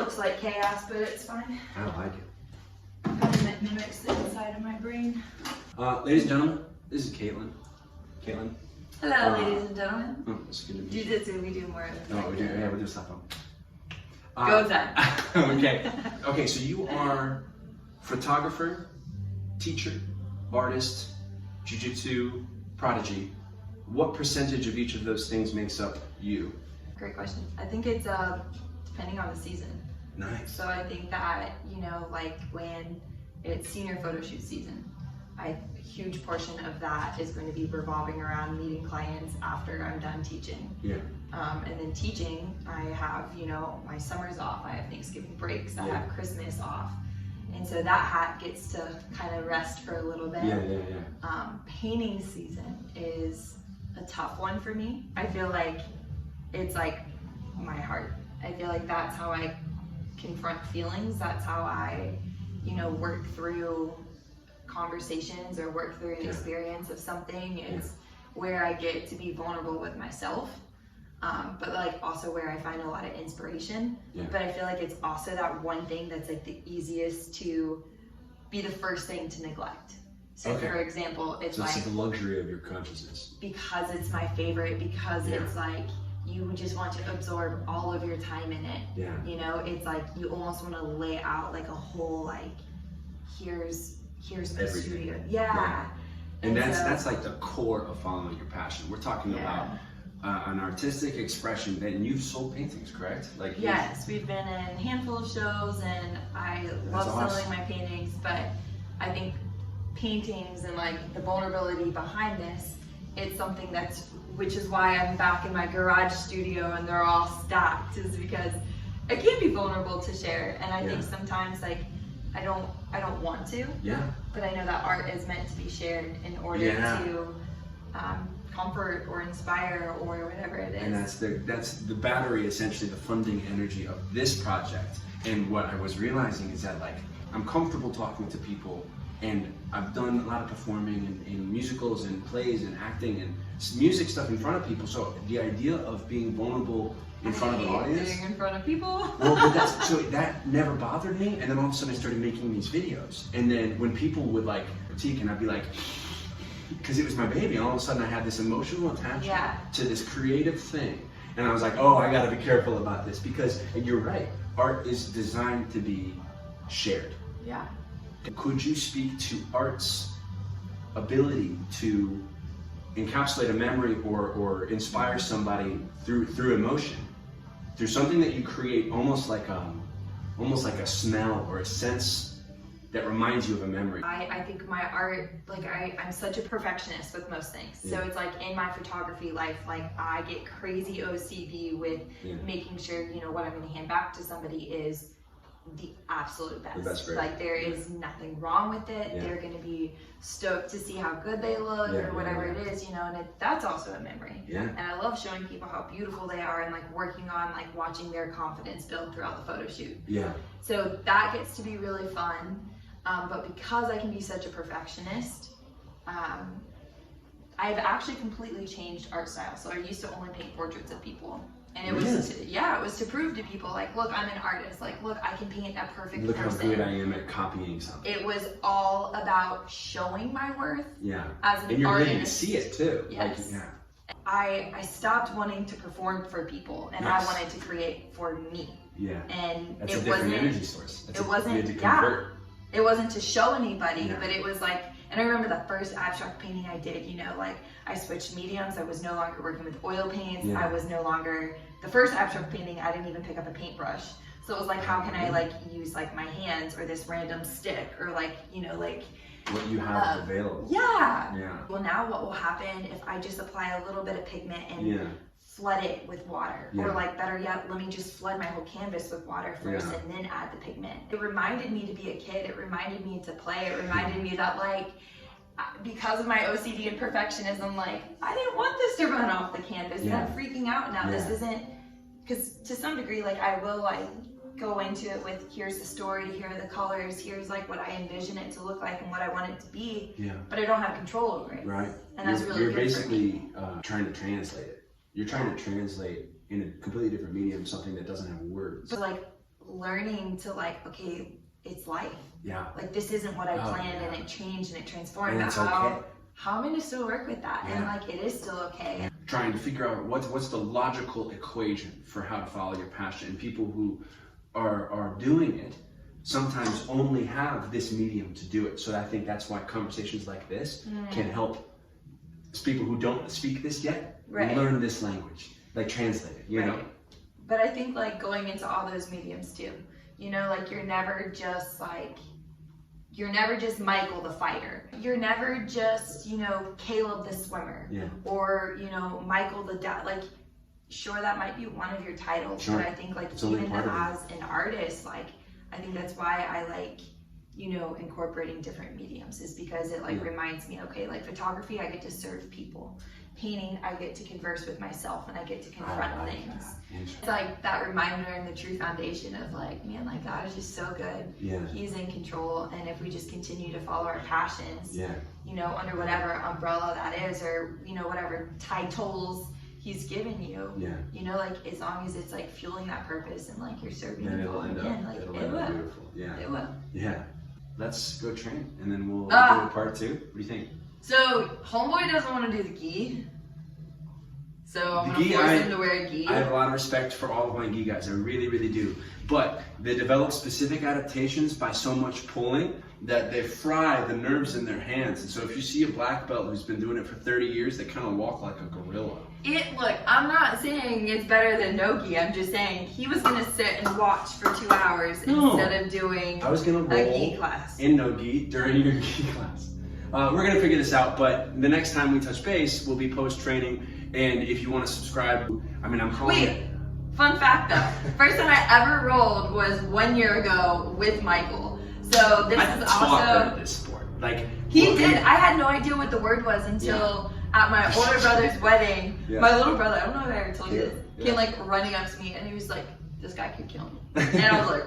looks like chaos, but it's fine. I don't like it. It mimics the inside of my brain. Ladies and gentlemen, this is Kaitlyn. Kaitlyn. Hello, ladies and gentlemen. Oh, it's good to meet you. Jiu-Jitsu, we do more of it. No, we do. Yeah, we do stuff on. Go then. Okay. Okay, so you are photographer, teacher, artist, jiu-jitsu prodigy. What percentage of each of those things makes up you? Great question. I think it's depending on the season. Nice. So I think that, you know, like when it's senior photo shoot season, a huge portion of that is going to be revolving around meeting clients after I'm done teaching. Yeah. And then teaching, I have, you know, my summers off, I have Thanksgiving breaks, I have Christmas off. And so that hat gets to kind of rest for a little bit. Yeah. Painting season is a tough one for me. I feel like it's like my heart. I feel like that's how I confront feelings. That's how I, you know, work through conversations or work through an experience of something. It's where I get to be vulnerable with myself, but like also where I find a lot of inspiration. But I feel like it's also that one thing that's like the easiest to be the first thing to neglect. So for example, it's so like it's the luxury of your consciousness. Because it's my favorite, because it's like you just want to absorb all of your time in it. You know, it's like you almost want to lay out like a whole like here's my studio. And that's like the core of following your passion. We're talking about an artistic expression, and you've sold paintings, correct? Like yes, we've been in a handful of shows, and I love selling my paintings. But I think paintings and like the vulnerability behind this, it's something that's, which is why I'm back in my garage studio and they're all stacked, is because it can be vulnerable to share. And I think sometimes like I don't want to. But I know that art is meant to be shared in order to comfort or inspire or whatever it is. And that's the battery, essentially the funding energy of this project. And what I was realizing is that like I'm comfortable talking to people, and I've done a lot of performing in musicals and plays and acting and music stuff in front of people. So the idea of being vulnerable in front of an audience. Being in front of people. Well, but so that never bothered me. And then all of a sudden I started making these videos. And then when people would like critique, and I'd be like, because it was my baby, and all of a sudden I had this emotional attachment to this creative thing. And I was like, oh, I gotta be careful about this, because you're right, art is designed to be shared. Could you speak to art's ability to encapsulate a memory or inspire somebody through emotion, through something that you create, almost like a smell or a sense that reminds you of a memory? I think my art, like I'm such a perfectionist with most things. So it's like in my photography life, like I get crazy OCD with making sure, you know, what I'm gonna hand back to somebody is the absolute best. The best grade. Like there is nothing wrong with it. They're gonna be stoked to see how good they look or whatever it is, you know, and that's also a memory. And I love showing people how beautiful they are and like working on like watching their confidence build throughout the photo shoot. So that gets to be really fun. But because I can be such a perfectionist, I've actually completely changed art style. So I used to only paint portraits of people. And it was it was to prove to people like, look, I'm an artist. Like, look, I can paint a perfect Look person. how good I am at copying something. It was all about showing my worth as an artist. And you're ready to see it too. Yes. Like, I stopped wanting to perform for people, and I wanted to create for me. And that's it a different wasn't energy source. It wasn't it wasn't to show anybody, but it was like, and I remember the first abstract painting I did, you know, like I switched mediums. I was no longer working with oil paints. I was no longer, the first abstract painting, I didn't even pick up a paintbrush. So it was like, how can I like use like my hands or this random stick or like, you know, like what you have available. Well, now what will happen if I just apply a little bit of pigment and flood it with water, or like better yet, let me just flood my whole canvas with water first and then add the pigment. It reminded me to be a kid. It reminded me to play. It reminded me that like, because of my OCD and perfectionism, like I didn't want this to run off the canvas and I'm freaking out now. This isn't, because to some degree, like I will like go into it with, here's the story, here are the colors, here's like what I envision it to look like and what I want it to be, but I don't have control over it. And that's really You're good basically trying to translate it. You're trying to translate in a completely different medium something that doesn't have words. But like learning to like, okay, it's life. Yeah. Like this isn't what I planned, and it changed and it transformed. And it's how am I going to still work with that? Yeah. And like it is still okay. Trying to figure out what's the logical equation for how to follow your passion. And people who are doing it sometimes only have this medium to do it. So I think that's why conversations like this can help people who don't speak this yet learn this language, like translate it, you know? But I think like going into all those mediums too, you know, like you're never just Michael the fighter. You're never just, you know, Caleb the swimmer. Yeah. Or, you know, Michael the dad. Like, sure, that might be one of your titles, but I think like even as an artist, like I think that's why I like, you know, incorporating different mediums, is because it like reminds me, okay, like photography, I get to serve people. Painting, I get to converse with myself and I get to confront things. It's like that reminder and the true foundation of like, man, like God is just so good. Yeah. He's in control, and if we just continue to follow our passions, you know, under whatever umbrella that is, or you know, whatever titles He's given you, you know, like as long as it's like fueling that purpose and like you're serving people, like it will. Beautiful. Yeah. It will. Yeah. Let's go train, and then we'll do a part 2. What do you think? So homeboy doesn't want to do the gi, so I'm gonna force him to wear a gi. I have a lot of respect for all of my gi guys. I really, really do. But they develop specific adaptations by so much pulling that they fry the nerves in their hands. And so if you see a black belt who's been doing it for 30 years, they kind of walk like a gorilla. Look, I'm not saying it's better than no gi. I'm just saying he was gonna sit and watch for 2 hours instead of doing I was gonna roll a gi class. In no gi during your gi class. We're gonna figure this out, but the next time we touch base, we'll be post-training. And if you want to subscribe, I mean, I'm calling it. Fun fact though, first time I ever rolled was 1 year ago with Michael. So this is also this sport. Like he did. I had no idea what the word was until at my older brother's wedding. My little brother, I don't know if I ever told you this, came like running up to me and he was like, "This guy could kill me," and I was like,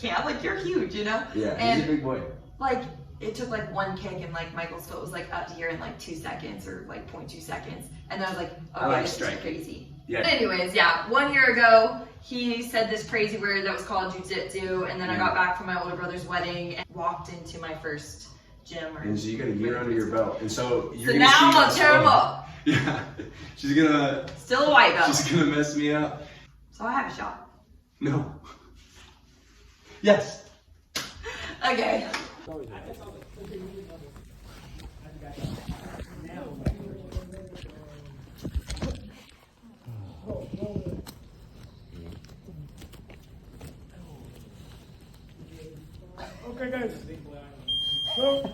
"Yeah, like you're huge, you know?" Yeah, and he's a big boy. Like it took like one kick and like Michael's foot was like up here in like 2 seconds or like 0.2 seconds, and then I was like, "Okay, this is crazy." Yeah. But anyways, 1 year ago, he said this crazy word that was called Jiu-Jitsu, and then I got back from my older brother's wedding and walked into my first gym. And so you got a year under your belt, and so you're so now I'm gonna tear him up. Yeah, she's gonna. Still a white belt. She's gonna mess me up. So I have a shot. No. Yes. Okay. Okay, guys. So.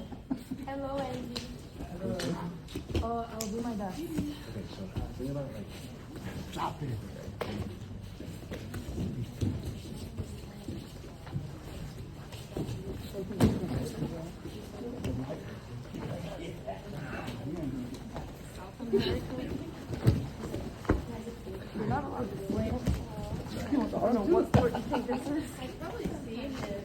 Hello, Andy. I'll do my best. Okay, so think about like drop it. You're not allowed to flail. I don't know what sport you think this is. I've probably seen him.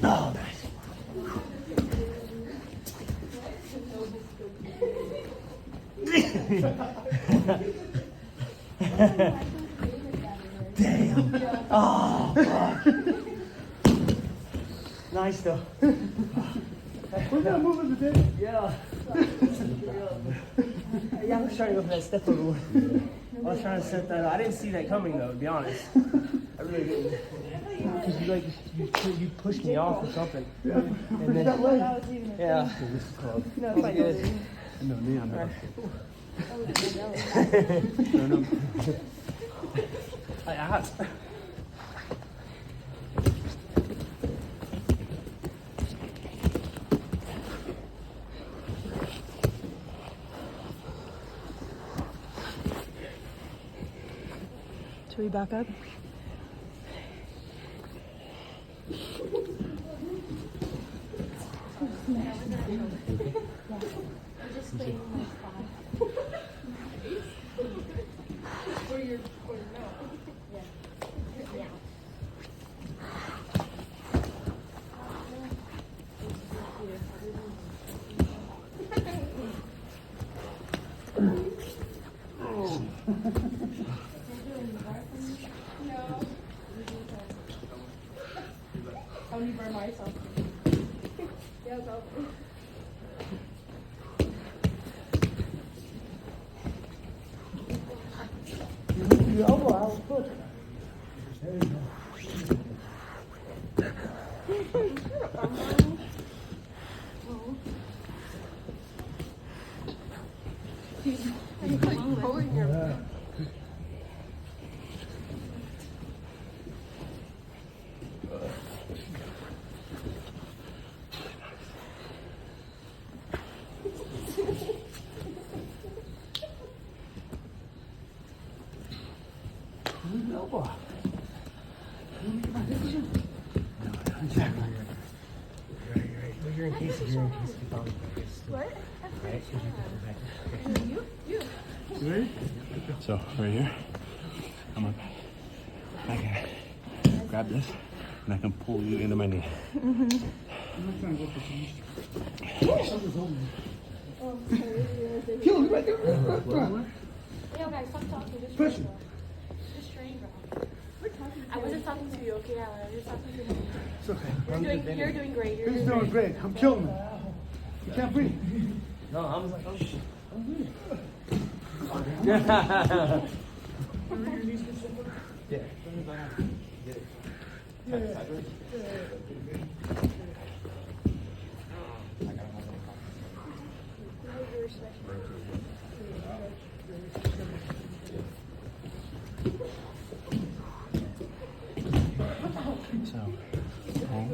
Oh, nice. Damn. Oh, fuck. Nice though. We're gonna move in the day. Yeah. Yeah, I was trying to go for that step over one. I was trying to set that up. I didn't see that coming though, to be honest. I really didn't. Because you pushed me off or something. Yeah. And then, yeah. This is called. No, it's good. No, me, I'm not. No. I asked. body back up. Only by myself. Yeah, probably. The elbow out, foot. There you go. I'm like pulling your back. Elbow. Exactly. You're in case you found what? Right? You. You ready? So right here, come on. I can grab this and I can pull you into my knee. Mm-hmm. I'm not trying to go for Kill him right there. Yo guys, stop talking. Just push him. Just train, bro. I wasn't talking to you, okay, Alan? I was just talking to him. It's okay. You're doing great. He's doing great. I'm killing him. You can't breathe. No, I'm breathing. Yeah. Yeah. Get it. Sideways. So, hold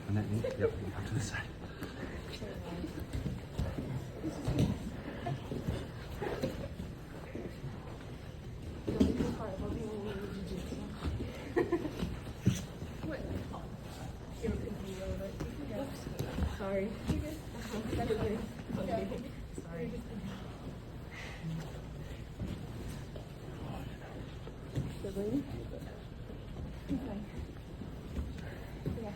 on that knee. Yep, out to the side. Sorry. Sorry. Sibling? Okay. Yeah.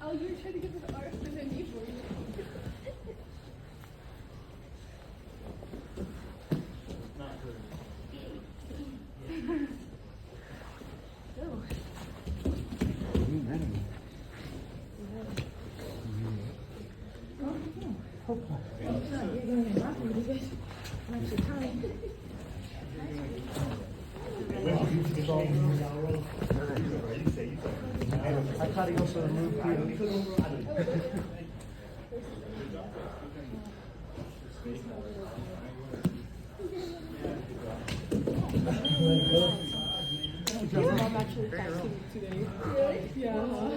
Oh, you were trying to get the arms and then knee for you. Not good. I thought he also moved too. I'm actually fasting today. Really? Yeah.